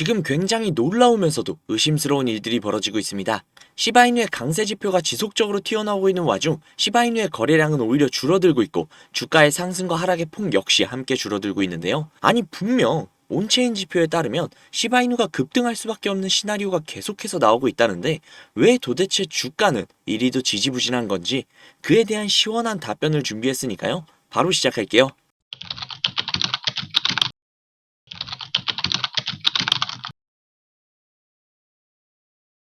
지금 굉장히 놀라우면서도 의심스러운 일들이 벌어지고 있습니다. 시바이누의 강세 지표가 지속적으로 튀어나오고 있는 와중 시바이누의 거래량은 오히려 줄어들고 있고 주가의 상승과 하락의 폭 역시 함께 줄어들고 있는데요. 아니 분명 온체인 지표에 따르면 시바이누가 급등할 수밖에 없는 시나리오가 계속해서 나오고 있다는데 왜 도대체 주가는 이리도 지지부진한 건지 그에 대한 시원한 답변을 준비했으니까요. 바로 시작할게요.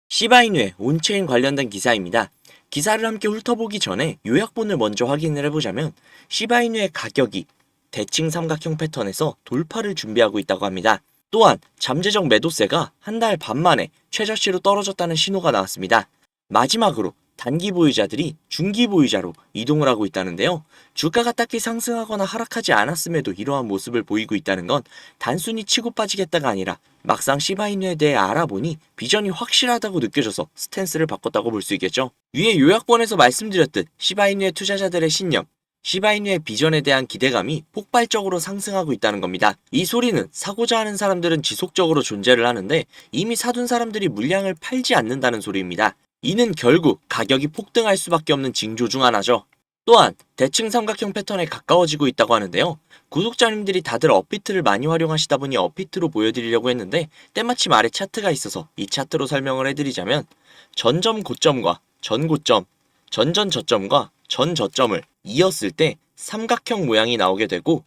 시바이누의 온체인 관련된 기사입니다. 기사를 함께 훑어보기 전에 요약본을 먼저 확인을 해보자면 시바이누의 가격이 대칭 삼각형 패턴에서 돌파를 준비하고 있다고 합니다. 또한 잠재적 매도세가 한 달 반 만에 최저치로 떨어졌다는 신호가 나왔습니다. 마지막으로 단기 보유자들이 중기 보유자로 이동을 하고 있다는데요. 주가가 딱히 상승하거나 하락하지 않았음에도 이러한 모습을 보이고 있다는 건 단순히 치고 빠지겠다가 아니라 막상 시바이누에 대해 알아보니 비전이 확실하다고 느껴져서 스탠스를 바꿨다고 볼 수 있겠죠. 위에 요약본에서 말씀드렸듯 시바이누의 투자자들의 신념, 시바이누의 비전에 대한 기대감이 폭발적으로 상승하고 있다는 겁니다. 이 소리는 사고자 하는 사람들은 지속적으로 존재를 하는데 이미 사둔 사람들이 물량을 팔지 않는다는 소리입니다. 이는 결국 가격이 폭등할 수밖에 없는 징조 중 하나죠. 또한 대칭 삼각형 패턴에 가까워지고 있다고 하는데요. 구독자님들이 다들 업비트를 많이 활용하시다 보니 업비트로 보여드리려고 했는데 때마침 아래 차트가 있어서 이 차트로 설명을 해드리자면 전점 고점과 전고점, 전전 저점과 전 저점을 이었을 때 삼각형 모양이 나오게 되고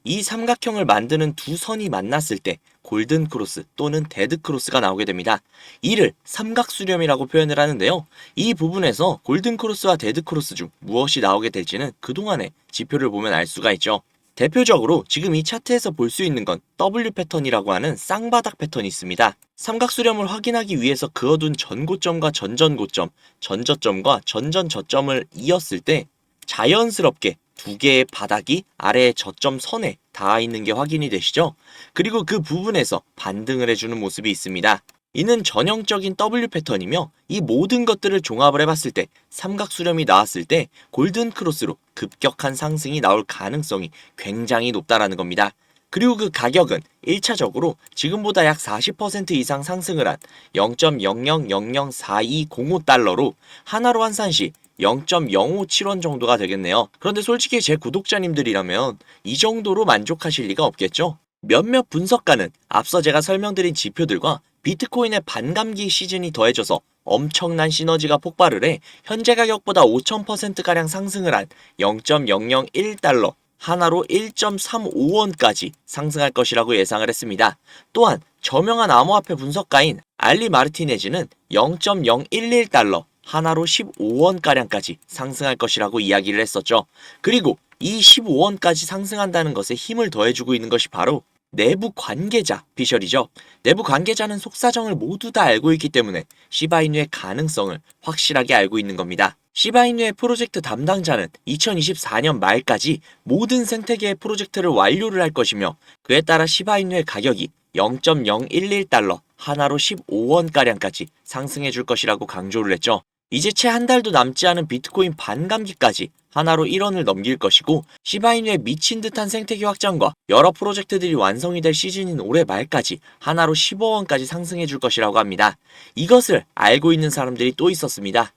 이 삼각형을 만드는 두 선이 만났을 때 골든 크로스 또는 데드 크로스가 나오게 됩니다. 이를 삼각수렴이라고 표현을 하는데요. 이 부분에서 골든 크로스와 데드 크로스 중 무엇이 나오게 될지는 그동안의 지표를 보면 알 수가 있죠. 대표적으로 지금 이 차트에서 볼 수 있는 건 W 패턴이라고 하는 쌍바닥 패턴이 있습니다. 삼각수렴을 확인하기 위해서 그어둔 전고점과 전전고점, 전저점과 전전저점을 이었을 때 자연스럽게 두 개의 바닥이 아래의 저점 선에 닿아 있는 게 확인이 되시죠? 그리고 그 부분에서 반등을 해주는 모습이 있습니다. 이는 전형적인 W 패턴이며 이 모든 것들을 종합을 해봤을 때 삼각수렴이 나왔을 때 골든 크로스로 급격한 상승이 나올 가능성이 굉장히 높다라는 겁니다. 그리고 그 가격은 1차적으로 지금보다 약 40% 이상 상승을 한 0.00004205달러로 하나로 환산 시 0.057원 정도가 되겠네요. 그런데 솔직히 제 구독자님들이라면 이 정도로 만족하실 리가 없겠죠? 몇몇 분석가는 앞서 제가 설명드린 지표들과 비트코인의 반감기 시즌이 더해져서 엄청난 시너지가 폭발을 해 현재 가격보다 5000%가량 상승을 한 0.001달러, 하나로 1.35원까지 상승할 것이라고 예상을 했습니다. 또한 저명한 암호화폐 분석가인 알리 마르티네즈는 0.011달러, 하나로 15원가량까지 상승할 것이라고 이야기를 했었죠. 그리고 이 15원까지 상승한다는 것에 힘을 더해주고 있는 것이 바로 내부 관계자 피셜이죠. 내부 관계자는 속사정을 모두 다 알고 있기 때문에 시바이누의 가능성을 확실하게 알고 있는 겁니다. 시바이누의 프로젝트 담당자는 2024년 말까지 모든 생태계의 프로젝트를 완료를 할 것이며 그에 따라 시바이누의 가격이 0.011달러, 하나로 15원가량까지 상승해 줄 것이라고 강조를 했죠. 이제 채 한 달도 남지 않은 비트코인 반감기까지 하나로 1원을 넘길 것이고 시바이누의 미친 듯한 생태계 확장과 여러 프로젝트들이 완성이 될 시즌인 올해 말까지 하나로 15원까지 상승해 줄 것이라고 합니다. 이것을 알고 있는 사람들이 또 있었습니다.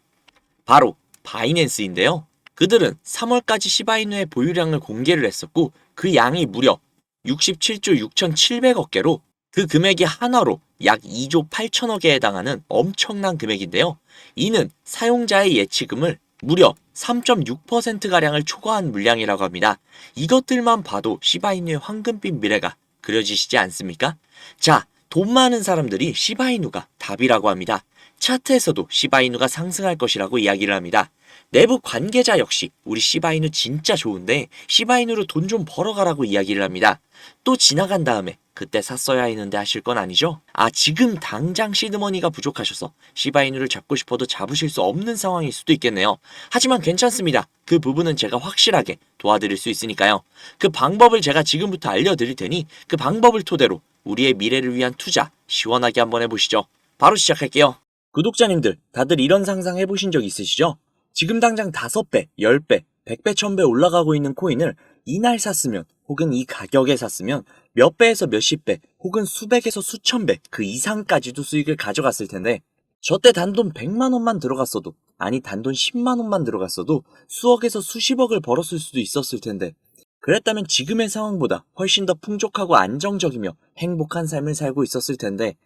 바로 바이낸스인데요. 그들은 3월까지 시바이누의 보유량을 공개를 했었고 그 양이 무려 67조 6,700억 개로 그 금액이 하나로 약 2조 8천억에 해당하는 엄청난 금액인데요. 이는 사용자의 예치금을 무려 3.6%가량을 초과한 물량이라고 합니다. 이것들만 봐도 시바이누의 황금빛 미래가 그려지시지 않습니까? 자, 돈 많은 사람들이 시바이누가 답이라고 합니다. 차트에서도 시바이누가 상승할 것이라고 이야기를 합니다. 내부 관계자 역시 우리 시바이누 진짜 좋은데 시바이누로 돈 좀 벌어가라고 이야기를 합니다. 또 지나간 다음에 그때 샀어야 했는데 하실 건 아니죠? 지금 당장 시드머니가 부족하셔서 시바이누를 잡고 싶어도 잡으실 수 없는 상황일 수도 있겠네요. 하지만 괜찮습니다. 그 부분은 제가 확실하게 도와드릴 수 있으니까요. 그 방법을 제가 지금부터 알려드릴 테니 그 방법을 토대로 우리의 미래를 위한 투자 시원하게 한번 해보시죠. 바로 시작할게요. 구독자님들 다들 이런 상상 해보신 적 있으시죠? 지금 당장 5배, 10배, 100배, 1000배 올라가고 있는 코인을 이날 샀으면 혹은 이 가격에 샀으면 몇 배에서 몇십 배 혹은 수백에서 수천 배 그 이상까지도 수익을 가져갔을 텐데 저 때 단돈 100만 원만 들어갔어도 아니 단돈 10만 원만 들어갔어도 수억에서 수십억을 벌었을 수도 있었을 텐데 그랬다면 지금의 상황보다 훨씬 더 풍족하고 안정적이며 행복한 삶을 살고 있었을 텐데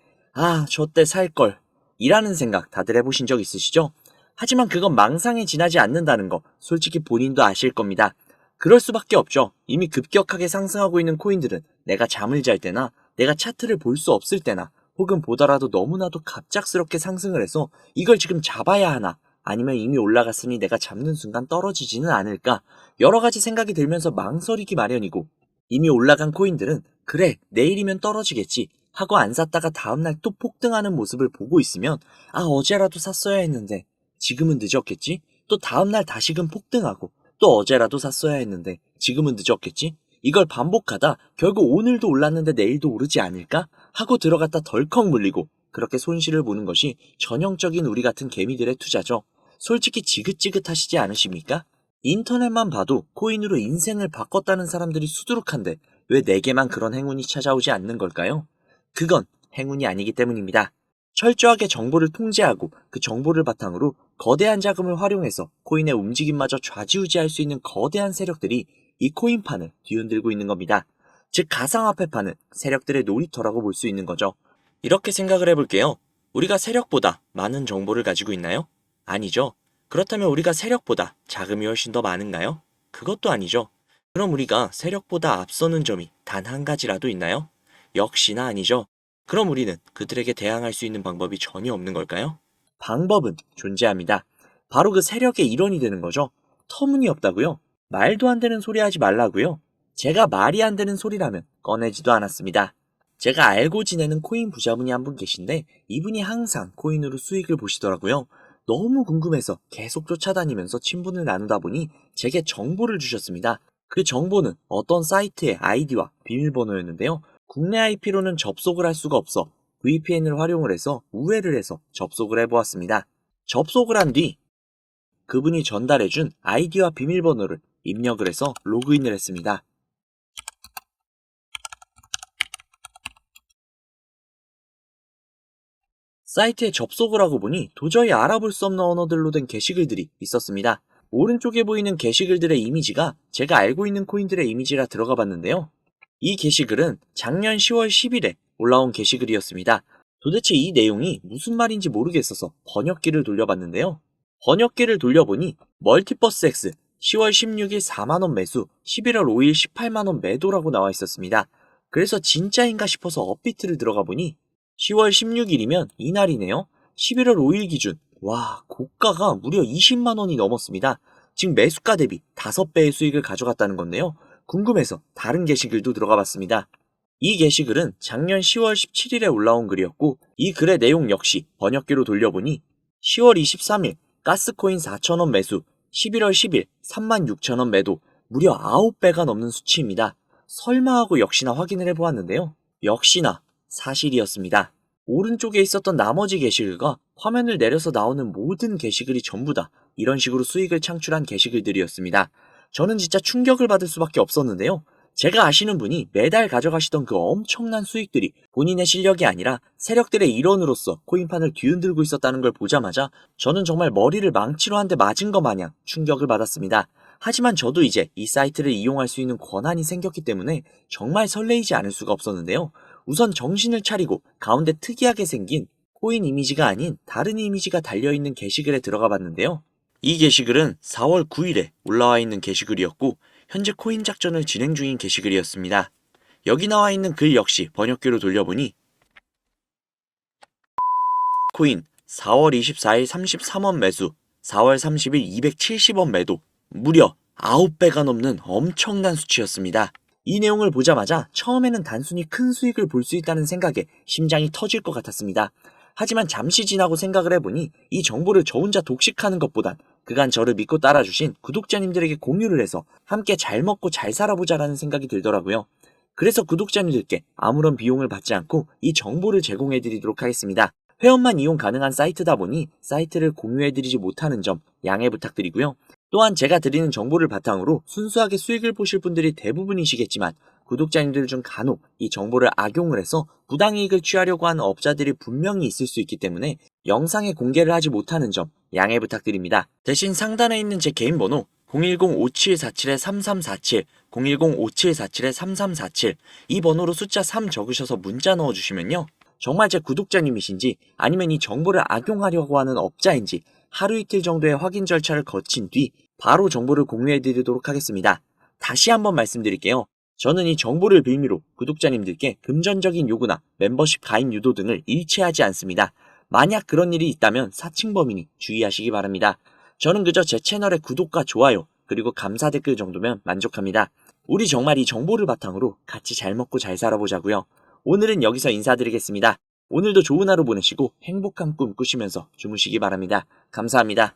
저 때 살걸 이라는 생각 다들 해보신 적 있으시죠? 하지만 그건 망상에 지나지 않는다는 거 솔직히 본인도 아실 겁니다. 그럴 수밖에 없죠. 이미 급격하게 상승하고 있는 코인들은 내가 잠을 잘 때나 내가 차트를 볼 수 없을 때나 혹은 보더라도 너무나도 갑작스럽게 상승을 해서 이걸 지금 잡아야 하나 아니면 이미 올라갔으니 내가 잡는 순간 떨어지지는 않을까 여러 가지 생각이 들면서 망설이기 마련이고 이미 올라간 코인들은 그래 내일이면 떨어지겠지 하고 안 샀다가 다음날 또 폭등하는 모습을 보고 있으면 어제라도 샀어야 했는데 지금은 늦었겠지? 또 다음날 다시금 폭등하고 또 어제라도 샀어야 했는데 지금은 늦었겠지? 이걸 반복하다 결국 오늘도 올랐는데 내일도 오르지 않을까? 하고 들어갔다 덜컥 물리고 그렇게 손실을 보는 것이 전형적인 우리 같은 개미들의 투자죠. 솔직히 지긋지긋하시지 않으십니까? 인터넷만 봐도 코인으로 인생을 바꿨다는 사람들이 수두룩한데 왜 내게만 그런 행운이 찾아오지 않는 걸까요? 그건 행운이 아니기 때문입니다. 철저하게 정보를 통제하고 그 정보를 바탕으로 거대한 자금을 활용해서 코인의 움직임마저 좌지우지할 수 있는 거대한 세력들이 이 코인판을 뒤흔들고 있는 겁니다. 즉 가상화폐판은 세력들의 놀이터라고 볼 수 있는 거죠. 이렇게 생각을 해볼게요. 우리가 세력보다 많은 정보를 가지고 있나요? 아니죠. 그렇다면 우리가 세력보다 자금이 훨씬 더 많은가요? 그것도 아니죠. 그럼 우리가 세력보다 앞서는 점이 단 한 가지라도 있나요? 역시나 아니죠. 그럼 우리는 그들에게 대항할 수 있는 방법이 전혀 없는 걸까요? 방법은 존재합니다. 바로 그 세력의 일원이 되는 거죠. 터무니없다고요? 말도 안 되는 소리 하지 말라고요? 제가 말이 안 되는 소리라면 꺼내지도 않았습니다. 제가 알고 지내는 코인 부자분이 한 분 계신데 이분이 항상 코인으로 수익을 보시더라고요. 너무 궁금해서 계속 쫓아다니면서 친분을 나누다 보니 제게 정보를 주셨습니다. 그 정보는 어떤 사이트의 아이디와 비밀번호였는데요. 국내 IP로는 접속을 할 수가 없어 VPN을 활용을 해서 우회를 해서 접속을 해보았습니다. 접속을 한 뒤 그분이 전달해준 아이디와 비밀번호를 입력을 해서 로그인을 했습니다. 사이트에 접속을 하고 보니 도저히 알아볼 수 없는 언어들로 된 게시글들이 있었습니다. 오른쪽에 보이는 게시글들의 이미지가 제가 알고 있는 코인들의 이미지라 들어가 봤는데요. 이 게시글은 작년 10월 10일에 올라온 게시글이었습니다. 도대체 이 내용이 무슨 말인지 모르겠어서 번역기를 돌려봤는데요. 번역기를 돌려보니 멀티버스 X 10월 16일 4만원 매수, 11월 5일 18만원 매도라고 나와 있었습니다. 그래서 진짜인가 싶어서 업비트를 들어가 보니 10월 16일이면 이날이네요. 11월 5일 기준 고가가 무려 20만원이 넘었습니다. 즉 매수가 대비 5배의 수익을 가져갔다는 건데요. 궁금해서 다른 게시글도 들어가 봤습니다. 이 게시글은 작년 10월 17일에 올라온 글이었고 이 글의 내용 역시 번역기로 돌려보니 10월 23일 가스코인 4,000원 매수, 11월 10일 36,000원 매도, 무려 9배가 넘는 수치입니다. 설마 하고 역시나 확인을 해보았는데요. 역시나 사실이었습니다. 오른쪽에 있었던 나머지 게시글과 화면을 내려서 나오는 모든 게시글이 전부 다 이런 식으로 수익을 창출한 게시글들이었습니다. 저는 진짜 충격을 받을 수밖에 없었는데요. 제가 아시는 분이 매달 가져가시던 그 엄청난 수익들이 본인의 실력이 아니라 세력들의 일원으로서 코인판을 뒤흔들고 있었다는 걸 보자마자 저는 정말 머리를 망치로 한 대 맞은 것 마냥 충격을 받았습니다. 하지만 저도 이제 이 사이트를 이용할 수 있는 권한이 생겼기 때문에 정말 설레이지 않을 수가 없었는데요. 우선 정신을 차리고 가운데 특이하게 생긴 코인 이미지가 아닌 다른 이미지가 달려있는 게시글에 들어가 봤는데요. 이 게시글은 4월 9일에 올라와 있는 게시글이었고 현재 코인 작전을 진행 중인 게시글이었습니다. 여기 나와 있는 글 역시 번역기로 돌려보니 코인 4월 24일 33원 매수, 4월 30일 270원 매도, 무려 9배가 넘는 엄청난 수치였습니다. 이 내용을 보자마자 처음에는 단순히 큰 수익을 볼 수 있다는 생각에 심장이 터질 것 같았습니다. 하지만 잠시 지나고 생각을 해보니 이 정보를 저 혼자 독식하는 것보단 그간 저를 믿고 따라주신 구독자님들에게 공유를 해서 함께 잘 먹고 잘 살아보자라는 생각이 들더라고요. 그래서 구독자님들께 아무런 비용을 받지 않고 이 정보를 제공해드리도록 하겠습니다. 회원만 이용 가능한 사이트다 보니 사이트를 공유해드리지 못하는 점 양해 부탁드리고요. 또한 제가 드리는 정보를 바탕으로 순수하게 수익을 보실 분들이 대부분이시겠지만 구독자님들 중 간혹 이 정보를 악용을 해서 부당이익을 취하려고 하는 업자들이 분명히 있을 수 있기 때문에 영상에 공개를 하지 못하는 점 양해 부탁드립니다. 대신 상단에 있는 제 개인 번호 010-5747-3347, 010-5747-3347 이 번호로 숫자 3 적으셔서 문자 넣어주시면요. 정말 제 구독자님이신지 아니면 이 정보를 악용하려고 하는 업자인지 하루 이틀 정도의 확인 절차를 거친 뒤 바로 정보를 공유해드리도록 하겠습니다. 다시 한번 말씀드릴게요. 저는 이 정보를 빌미로 구독자님들께 금전적인 요구나 멤버십 가입 유도 등을 일체하지 않습니다. 만약 그런 일이 있다면 사칭범이니 주의하시기 바랍니다. 저는 그저 제 채널의 구독과 좋아요 그리고 감사 댓글 정도면 만족합니다. 우리 정말 이 정보를 바탕으로 같이 잘 먹고 잘 살아보자고요. 오늘은 여기서 인사드리겠습니다. 오늘도 좋은 하루 보내시고 행복한 꿈 꾸시면서 주무시기 바랍니다. 감사합니다.